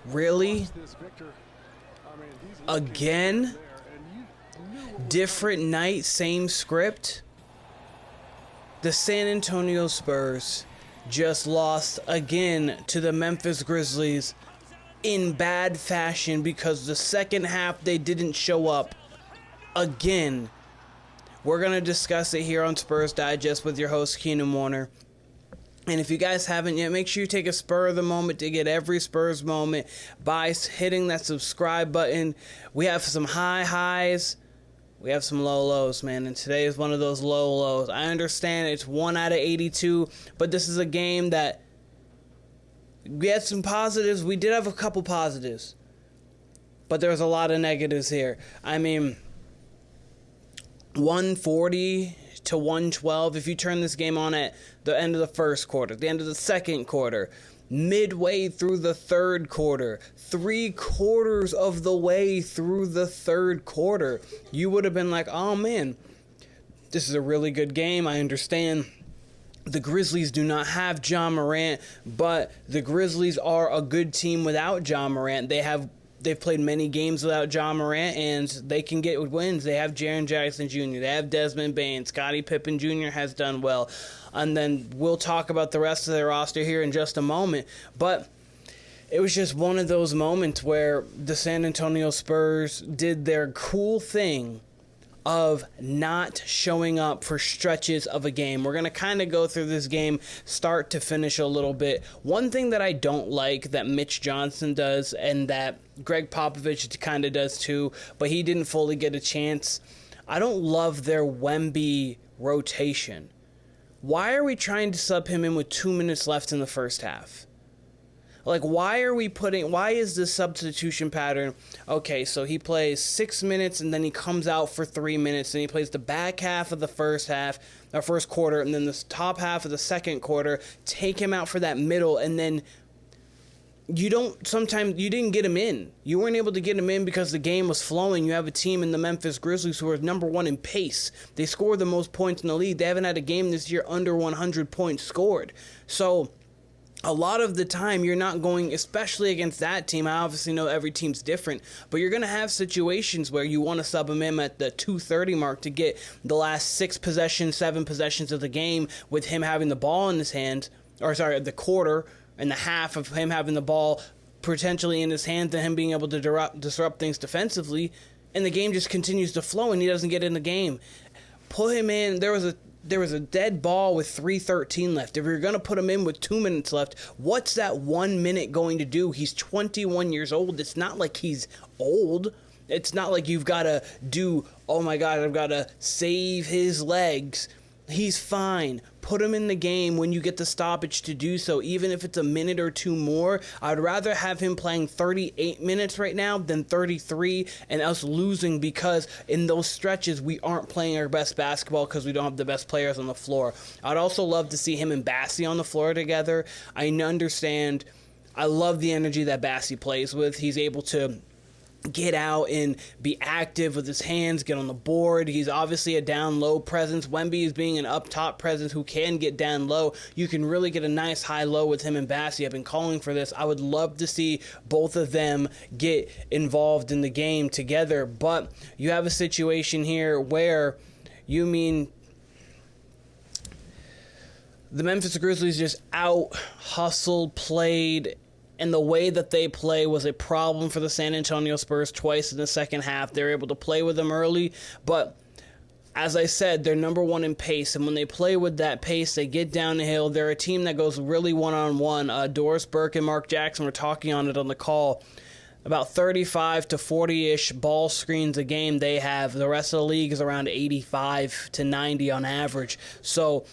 Really? Again? Different night, same script? The San Antonio Spurs just lost again to the Memphis Grizzlies in bad fashion because the second half they didn't show up again. We're going to discuss it here on Spurs Digest with your host, Keenan Warner. And if you guys haven't yet, make sure you take a spur of the moment to get every Spurs moment by hitting that subscribe button. We have some high highs. We have some low lows, man. And today is one of those low lows. I understand it's 1 out of 82, but this is a game that we had some positives. We did have a couple positives, but there's a lot of negatives here. I mean, 140 to 112. If you turn this game on at the end of the first quarter, the end of the second quarter, midway through the third quarter, 3/4 of the way through the third quarter, you would have been like, oh man, this is a really good game. I understand the Grizzlies do not have Ja Morant, but the Grizzlies are a good team without Ja Morant. They've played many games without Ja Morant, and they can get wins. They have Jaren Jackson Jr., they have Desmond Bane, Scottie Pippen Jr. has done well. And then we'll talk about the rest of their roster here in just a moment. But it was just one of those moments where the San Antonio Spurs did their cool thing of not showing up for stretches of a game. We're going to kind of go through this game start to finish a little bit. One thing that I don't like that Mitch Johnson does, and that Gregg Popovich kind of does too, but he didn't fully get a chance, I don't love their Wemby rotation. Why are we trying to sub him in with 2 minutes left in the first half? Like, why is this substitution pattern? Okay, so he plays 6 minutes and then he comes out for 3 minutes and he plays the back half of the first quarter, and then the top half of the second quarter, take him out for that middle, and then sometimes you didn't get him in. You weren't able to get him in because the game was flowing. You have a team in the Memphis Grizzlies who are number one in pace. They score the most points in the league. They haven't had a game this year under 100 points scored. So a lot of the time, you're not going, especially against that team. I obviously know every team's different, but you're going to have situations where you want to sub him in at the 2:30 mark to get the last 7 possessions of the game with him having the ball in his hand, the quarter and the half of him having the ball potentially in his hands and him being able to disrupt things defensively, and the game just continues to flow and he doesn't get in the game. Put him in. There was a dead ball with 3:13 left. If you're going to put him in with 2 minutes left, what's that 1 minute going to do? He's 21 years old. It's not like he's old. It's not like you've got to do, oh my God, I've got to save his legs. He's fine. Put him in the game when you get the stoppage to do so, even if it's a minute or two more. I'd rather have him playing 38 minutes right now than 33 and us losing, because in those stretches we aren't playing our best basketball because we don't have the best players on the floor. I'd also love to see him and Bassey on the floor together. I understand. I love the energy that Bassey plays with. He's able to get out and be active with his hands, get on the board. He's obviously a down low presence. Wemby is being an up top presence who can get down low. You can really get a nice high low with him and Bassey. I've been calling for this. I would love to see both of them get involved in the game together, but you have a situation here where the Memphis Grizzlies just out hustled, played, and the way that they play was a problem for the San Antonio Spurs twice in the second half. They were able to play with them early, but as I said, they're number one in pace, and when they play with that pace, they get down the hill. They're a team that goes really one-on-one. Doris Burke and Mark Jackson were talking on it on the call. About 35 to 40-ish ball screens a game they have. The rest of the league is around 85 to 90 on average. So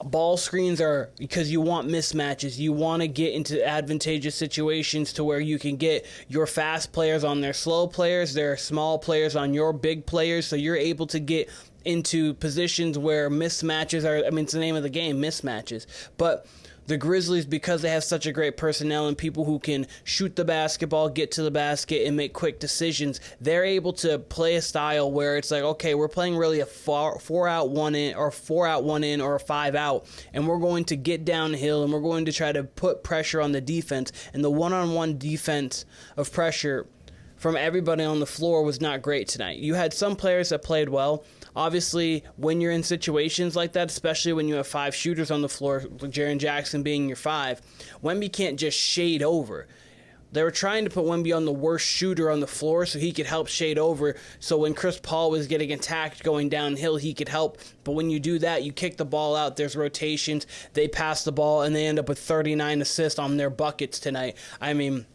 ball screens are because you want mismatches. You want to get into advantageous situations to where you can get your fast players on their slow players, their small players on your big players, so you're able to get into positions where mismatches are, it's the name of the game, mismatches. But the Grizzlies, because they have such a great personnel and people who can shoot the basketball, get to the basket, and make quick decisions, they're able to play a style where it's like, okay, we're playing really a four out, one in, or a 5 out, and we're going to get downhill, and we're going to try to put pressure on the defense. And the one-on-one defense of pressure from everybody on the floor was not great tonight. You had some players that played well. Obviously, when you're in situations like that, especially when you have 5 shooters on the floor, Jaren Jackson being your 5, Wemby can't just shade over. They were trying to put Wemby on the worst shooter on the floor so he could help shade over, so when Chris Paul was getting attacked going downhill, he could help. But when you do that, you kick the ball out, there's rotations, they pass the ball, and they end up with 39 assists on their buckets tonight. I mean,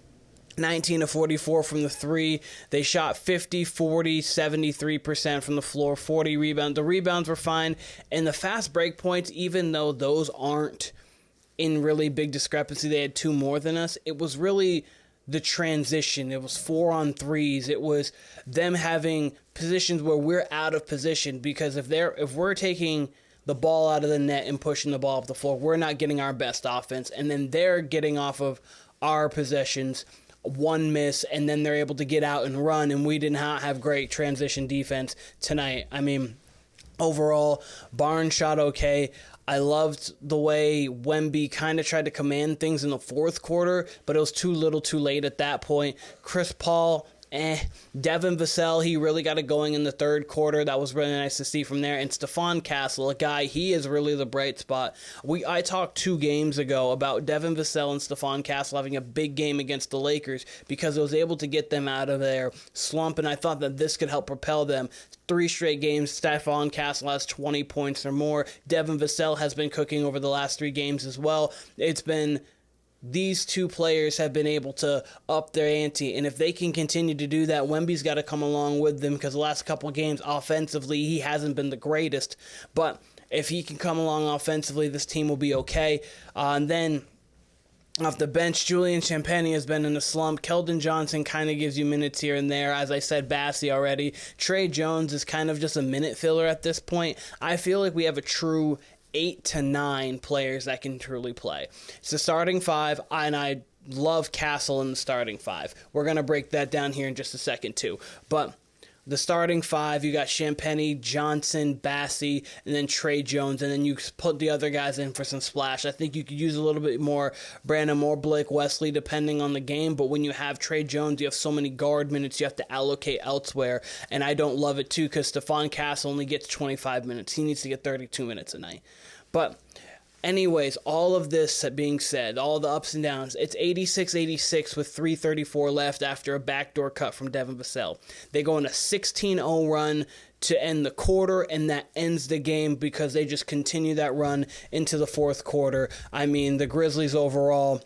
19 of 44 from the 3. They shot 50, 40, 73% from the floor, 40 rebounds. The rebounds were fine. And the fast break points, even though those aren't in really big discrepancy, they had 2 more than us. It was really the transition. It was 4-on-3s. It was them having positions where we're out of position, because if we're taking the ball out of the net and pushing the ball up the floor, we're not getting our best offense. And then they're getting off of our possessions, one miss, and then they're able to get out and run, and we did not have great transition defense tonight. I mean, overall, Barnes shot okay. I loved the way Wemby kind of tried to command things in the fourth quarter, but it was too little too late at that point. Chris Paul, Devin Vassell, he really got it going in the third quarter. That was really nice to see from there. And Stephon Castle, a guy, he is really the bright spot. I talked 2 games ago about Devin Vassell and Stephon Castle having a big game against the Lakers because it was able to get them out of their slump, and I thought that this could help propel them. 3 straight games, Stephon Castle has 20 points or more. Devin Vassell has been cooking over the last 3 games as well. These 2 players have been able to up their ante, and if they can continue to do that, Wemby's got to come along with them, because the last couple of games offensively he hasn't been the greatest, but if he can come along offensively, this team will be okay. And then off the bench, Julian Champagnie has been in a slump. Keldon Johnson kind of gives you minutes here and there. As I said, Bassey already. Tre Jones is kind of just a minute filler at this point. I feel like we have a true 8 to 9 players that can truly play. It's the starting 5, and I love Castle in the starting 5. We're going to break that down here in just a second too. But the starting 5, you got Champagnie, Johnson, Bassey, and then Tre Jones, and then you put the other guys in for some splash. I think you could use a little bit more Brandon Moore, Blake Wesley, depending on the game, but when you have Tre Jones, you have so many guard minutes you have to allocate elsewhere, and I don't love it too, because Stephon Castle only gets 25 minutes. He needs to get 32 minutes a night. But anyways, all of this being said, all the ups and downs, it's 86-86 with 3:34 left after a backdoor cut from Devin Vassell. They go on a 16-0 run to end the quarter, and that ends the game because they just continue that run into the fourth quarter. I mean, the Grizzlies overall,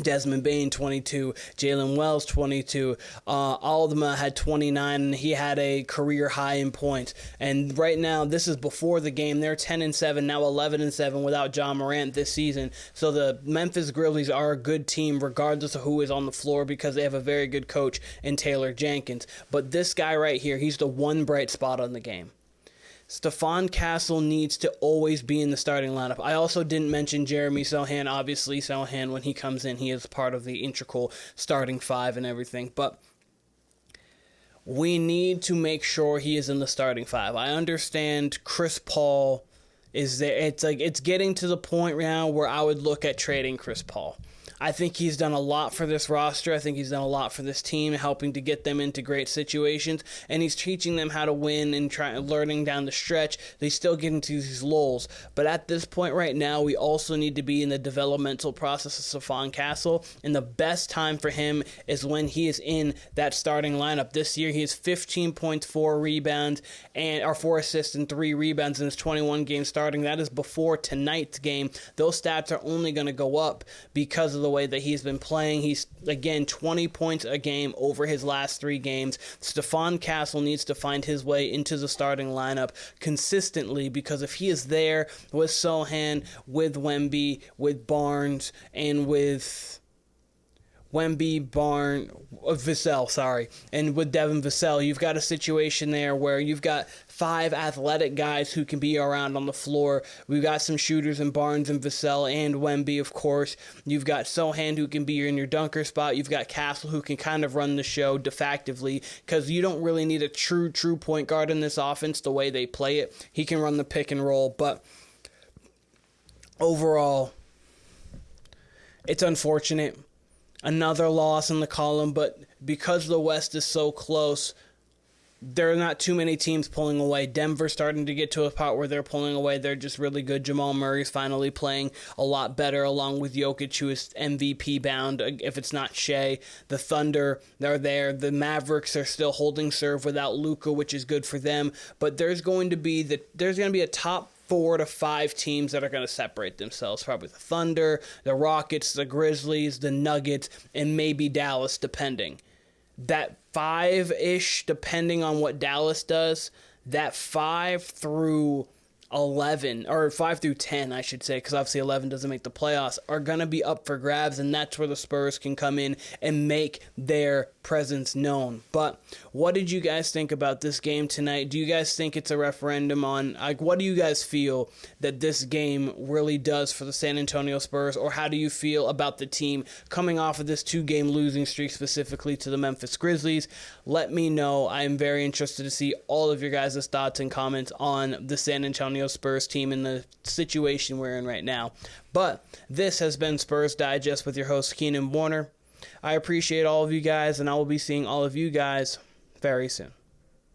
Desmond Bane 22, Jalen Wells 22, Aldama had 29, and he had a career high in points. And right now, this is before the game. They're 10-7, now 11-7 without John Morant this season. So the Memphis Grizzlies are a good team regardless of who is on the floor, because they have a very good coach in Taylor Jenkins. But this guy right here, he's the one bright spot on the game. Stephon Castle needs to always be in the starting lineup. I also didn't mention Jeremy Sochan. Obviously, Sochan, when he comes in, he is part of the integral starting 5 and everything. But we need to make sure he is in the starting 5. I understand Chris Paul is there. It's getting to the point now where I would look at trading Chris Paul. I think he's done a lot for this roster. I think he's done a lot for this team, helping to get them into great situations, and he's teaching them how to win and learning down the stretch. They still get into these lulls, but at this point right now, we also need to be in the developmental process of Stephon Castle, and the best time for him is when he is in that starting lineup. This year, he has 15 points, 4 rebounds, or 4 assists and 3 rebounds in his 21 games starting. That is before tonight's game. Those stats are only going to go up because of the way that he's been playing. He's, again, 20 points a game over his last 3 games. Stephon Castle needs to find his way into the starting lineup consistently, because if he is there with Sochan, with Wemby, with Barnes, and with Vassell, sorry. And with Devin Vassell, you've got a situation there where you've got 5 athletic guys who can be around on the floor. We've got some shooters in Barnes and Vassell and Wemby, of course. You've got Sochan who can be in your dunker spot. You've got Castle who can kind of run the show defectively, because you don't really need a true point guard in this offense the way they play it. He can run the pick and roll, but overall, it's unfortunate. Another loss in the column, but because the West is so close, there are not too many teams pulling away. Denver's starting to get to a part where they're pulling away. They're just really good. Jamal Murray's finally playing a lot better, along with Jokic, who is MVP bound, if it's not Shea. The Thunder, they're there. The Mavericks are still holding serve without Luka, which is good for them. But there's going to be a top 4 to 5 teams that are going to separate themselves. Probably the Thunder, the Rockets, the Grizzlies, the Nuggets, and maybe Dallas, depending. That 5-ish, depending on what Dallas does, that 5 through 11, or 5 through 10, I should say, because obviously 11 doesn't make the playoffs, are going to be up for grabs, and that's where the Spurs can come in and make their presence known. But what did you guys think about this game tonight? Do you guys think it's a referendum on, what do you guys feel that this game really does for the San Antonio Spurs, or how do you feel about the team coming off of this 2-game losing streak, specifically to the Memphis Grizzlies? Let me know. I am very interested to see all of your guys' thoughts and comments on the San Antonio Spurs team in the situation we're in right now. But this has been Spurs Digest with your host, Keenan Warner. I appreciate all of you guys, and I will be seeing all of you guys very soon.